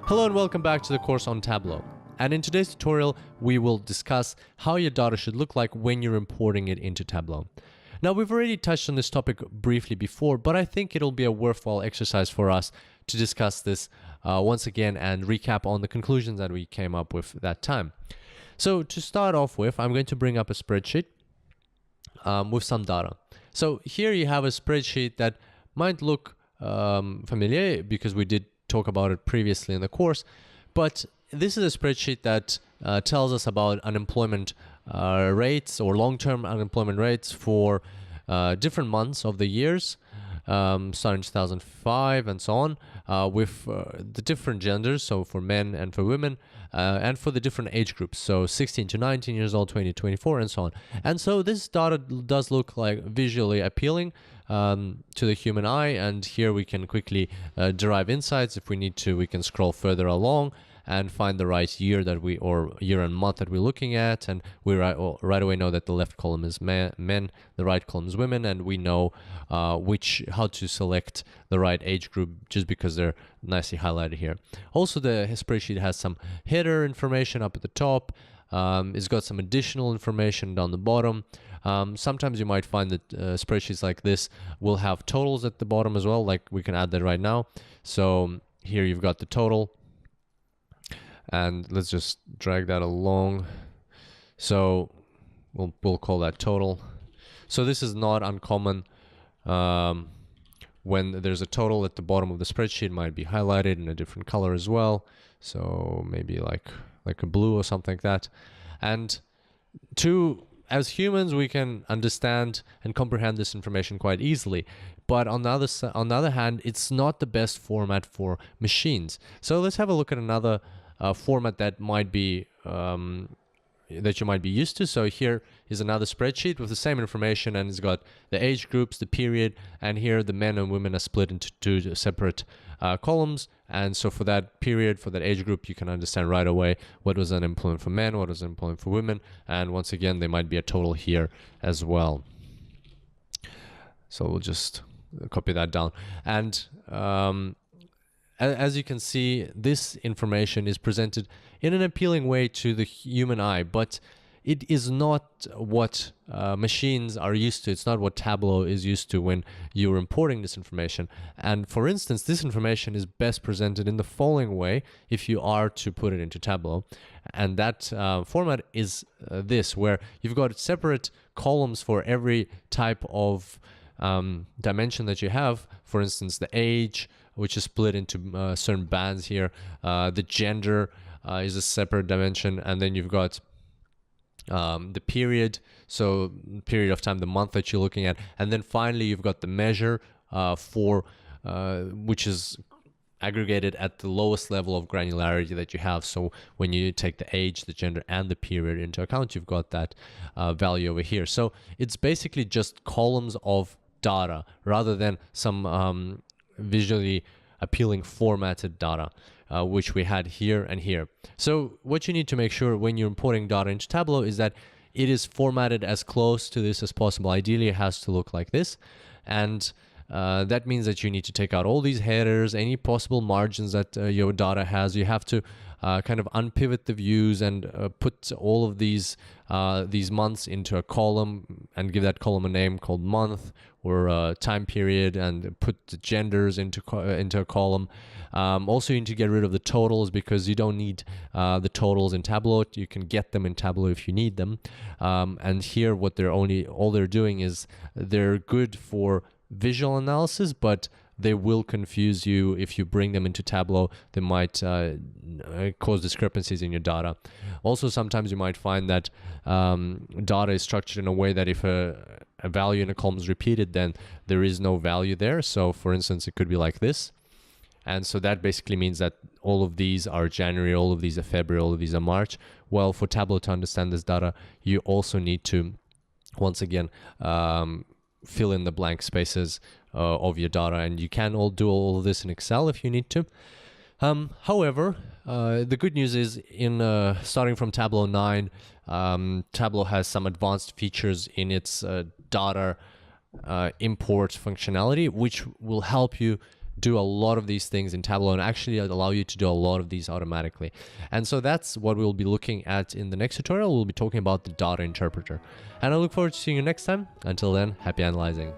Hello and welcome back to the course on Tableau. And in today's tutorial, we will discuss how your data should look like when you're importing it into Tableau. Now, we've already touched on this topic briefly before, but I think it'll be a worthwhile exercise for us to discuss this once again and recap on the conclusions that we came up with that time. So to start off with, I'm going to bring up a spreadsheet with some data. So here you have a spreadsheet that might look familiar because we did talk about it previously in the course, but this is a spreadsheet that tells us about unemployment rates or long-term unemployment rates for different months of the years, starting 2005 and so on, with the different genders, so for men and for women, and for the different age groups, so 16 to 19 years old, 20 to 24, and so on. And so this data does look like visually appealing to the human eye, and here we can quickly derive insights. If we need to, we can scroll further along and find the right year that or year and month that we're looking at, and we right away know that the left column is men, the right column is women, and we know how to select the right age group just because they're nicely highlighted here. Also, the spreadsheet has some header information up at the top. It's got some additional information down the bottom. Sometimes you might find that spreadsheets like this will have totals at the bottom as well, like we can add that right now. So here you've got the total, and let's just drag that along. So we'll call that total. So this is not uncommon. When there's a total at the bottom of the spreadsheet, it might be highlighted in a different color as well. So maybe like a blue or something like that. And as humans, we can understand and comprehend this information quite easily. But on the other hand, it's not the best format for machines. So let's have a look at another format that might be that you might be used to. So here is another spreadsheet with the same information, and it's got the age groups, the period, and here the men and women are split into two separate columns. And so for that period, for that age group, you can understand right away what was unemployment for men, what was unemployment for women, and once again, there might be a total here as well. So we'll just copy that down. And as you can see, this information is presented in an appealing way to the human eye, but it is not what machines are used to. It's not what Tableau is used to when you're importing this information. And for instance, this information is best presented in the following way if you are to put it into Tableau. And that format is this, where you've got separate columns for every type of dimension that you have. For instance, the age, which is split into certain bands here. The gender is a separate dimension, and then you've got the period, so period of time, the month that you're looking at, and then finally you've got the measure for which is aggregated at the lowest level of granularity that you have. So when you take the age, the gender, and the period into account, you've got that value over here. So it's basically just columns of data rather than some visually appealing formatted data, which we had here and here. So what you need to make sure when you're importing data into Tableau is that it is formatted as close to this as possible. Ideally, it has to look like this. And that means that you need to take out all these headers, any possible margins that your data has. You have to kind of unpivot the views and put all of these months into a column and give that column a name called month or time period, and put the genders into a column. Also, you need to get rid of the totals because you don't need the totals in Tableau. You can get them in Tableau if you need them. And here, what all they're doing is they're good for visual analysis, but they will confuse you if you bring them into Tableau. They might cause discrepancies in your data. Also, sometimes you might find that data is structured in a way that if a value in a column is repeated, then there is no value there. So for instance, it could be like this. And so that basically means that all of these are January, all of these are February, all of these are March. Well, for Tableau to understand this data, you also need to, once again, fill in the blank spaces of your data, and you can do all of this in Excel if you need to. However, the good news is starting from Tableau 9, Tableau has some advanced features in its data import functionality, which will help you do a lot of these things in Tableau and actually allow you to do a lot of these automatically. And so that's what we'll be looking at in the next tutorial. We'll be talking about the data interpreter. And I look forward to seeing you next time. Until then, happy analyzing.